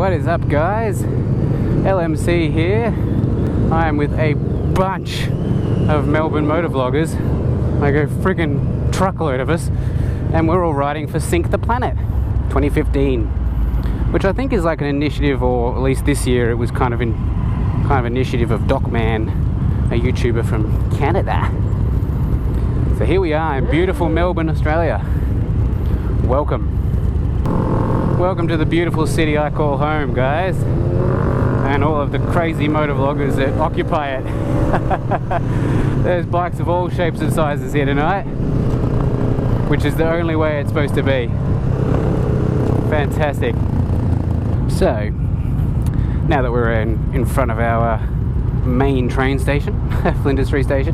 What is up, guys? LMC here. I am with a bunch of Melbourne motovloggers, like a friggin' truckload of us, and we're all riding for Sync the Planet 2015, which I think is like an initiative, or at least this year it was kind of initiative of Docman, a YouTuber from Canada. So here we are in beautiful Melbourne, Australia. Welcome to the beautiful city I call home, guys, and all of the crazy motovloggers that occupy it. There's bikes of all shapes and sizes here tonight, which is the only way it's supposed to be. Fantastic. So, now that we're in front of our main train station, Flinders Street Station,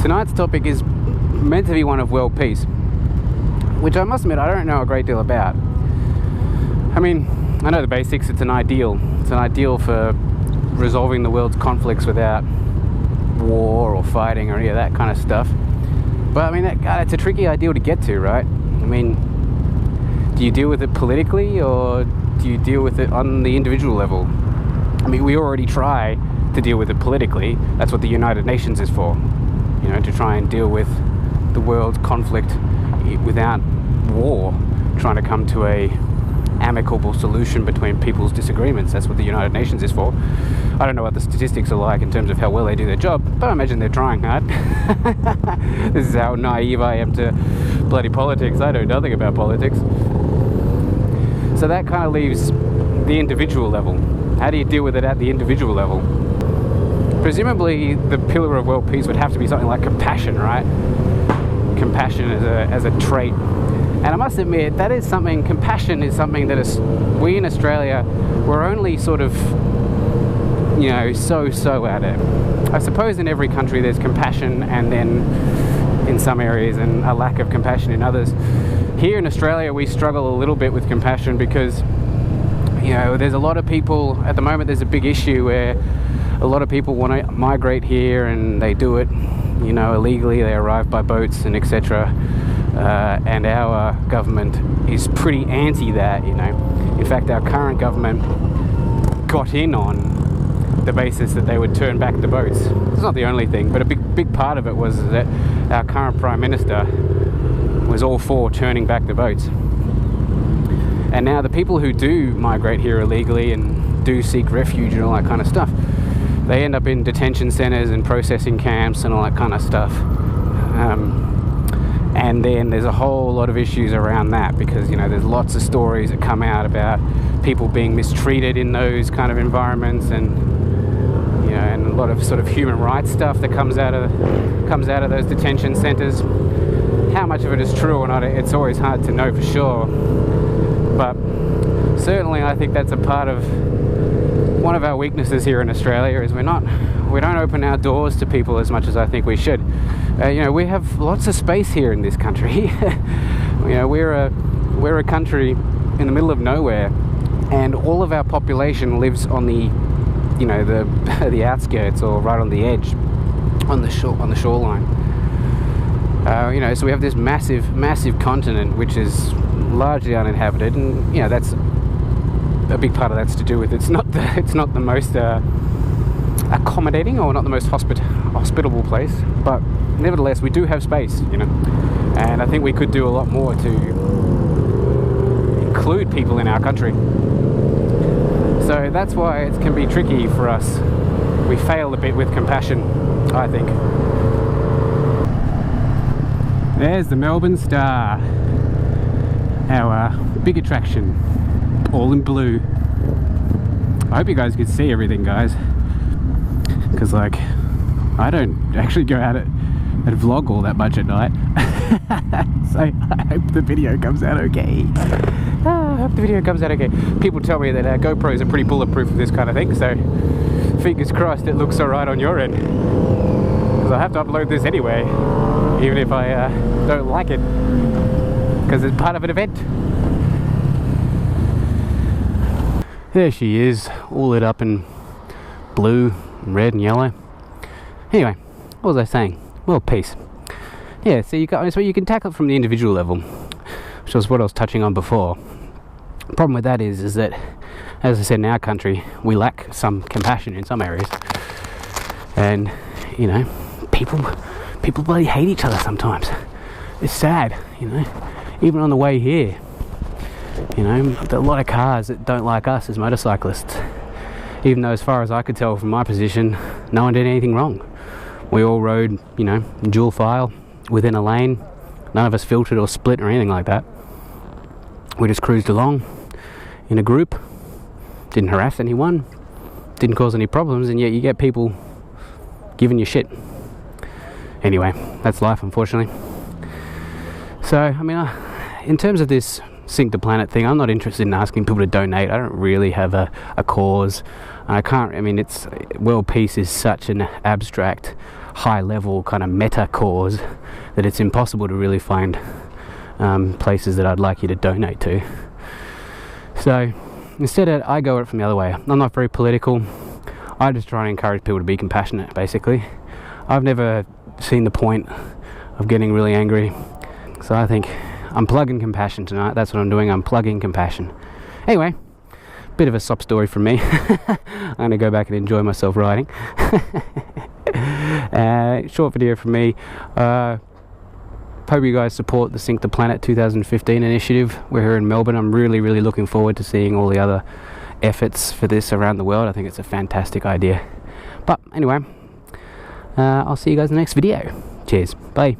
tonight's topic is meant to be one of world peace, which I must admit I don't know a great deal about. I mean, I know the basics. It's an ideal for resolving the world's conflicts without war or fighting or any of that kind of stuff. But I mean, it's a tricky ideal to get to, right? I mean, do you deal with it politically, or do you deal with it on the individual level? I mean, we already try to deal with it politically. That's what the United Nations is for, you know, to try and deal with the world's conflict without war, trying to come to a amicable solution between people's disagreements. That's what the United Nations is for. I don't know what the statistics are like in terms of how well they do their job, but I imagine they're trying hard. This is how naive I am to bloody politics. I know nothing about politics. So that kind of leaves the individual level. How do you deal with it at the individual level? Presumably the pillar of world peace would have to be something like compassion, right? Compassion as a trait. And I must admit, compassion is something that we in Australia, we're only sort of, you know, so at it. I suppose in every country there's compassion, and then in some areas, and a lack of compassion in others. Here in Australia, we struggle a little bit with compassion because, you know, there's a lot of people, at the moment there's a big issue where a lot of people want to migrate here, and they do it, you know, illegally. They arrive by boats and etc. And our government is pretty anti that, you know. In fact, our current government got in on the basis that they would turn back the boats. It's not the only thing, but a big part of it was that our current Prime Minister was all for turning back the boats. And now the people who do migrate here illegally and do seek refuge and all that kind of stuff, they end up in detention centres and processing camps and all that kind of stuff. And then there's a whole lot of issues around that, because, you know, there's lots of stories that come out about people being mistreated in those kind of environments, and, you know, and a lot of sort of human rights stuff that comes out of those detention centres. How much of it is true or not, it's always hard to know for sure. But certainly I think that's a part of one of our weaknesses here in Australia, is we don't open our doors to people as much as I think we should. You know, we have lots of space here in this country. You know, we're a country in the middle of nowhere, and all of our population lives on the, you know, the outskirts, or right on the edge, on the shoreline. You know, so we have this massive continent which is largely uninhabited, and, you know, that's a big part of that's to do with it's not the most accommodating, or not the most hospitable place, but nevertheless we do have space, you know, and I think we could do a lot more to include people in our country. So that's why it can be tricky for us. We fail a bit with compassion, I think. There's the Melbourne Star, our big attraction, all in blue. I hope you guys could see everything, guys, because, like, I don't actually go out and vlog all that much at night. So I hope the video comes out okay. I hope the video comes out okay. People tell me that GoPros are pretty bulletproof for this kind of thing, so fingers crossed it looks alright on your end, because I have to upload this anyway, even if I don't like it, because it's part of an event. There she is, all lit up in blue, red and yellow. Anyway, what was I saying? Well, peace. Yeah, so you can tackle it from the individual level, which was what I was touching on before. The problem with that is that as I said, in our country, we lack some compassion in some areas. And, you know, people bloody hate each other sometimes. It's sad, you know. Even on the way here, you know, there are a lot of cars that don't like us as motorcyclists. Even though, as far as I could tell from my position, no one did anything wrong. We all rode, you know, dual file within a lane. None of us filtered or split or anything like that. We just cruised along in a group, didn't harass anyone, didn't cause any problems, and yet you get people giving you shit. Anyway, that's life, unfortunately. So, I mean, in terms of this Sink the Planet thing, I'm not interested in asking people to donate. I don't really have a cause. It's world peace is such an abstract, high level kind of meta cause that it's impossible to really find places that I'd like you to donate to. So instead, I go at it from the other way. I'm not very political. I just try and encourage people to be compassionate, basically. I've never seen the point of getting really angry. So I think I'm plugging compassion tonight. That's what I'm doing. I'm plugging compassion. Anyway, bit of a sob story from me. I'm going to go back and enjoy myself riding. Short video from me. Hope you guys support the Sink the Planet 2015 initiative. We're here in Melbourne. I'm really, really looking forward to seeing all the other efforts for this around the world. I think it's a fantastic idea. But anyway, I'll see you guys in the next video. Cheers. Bye.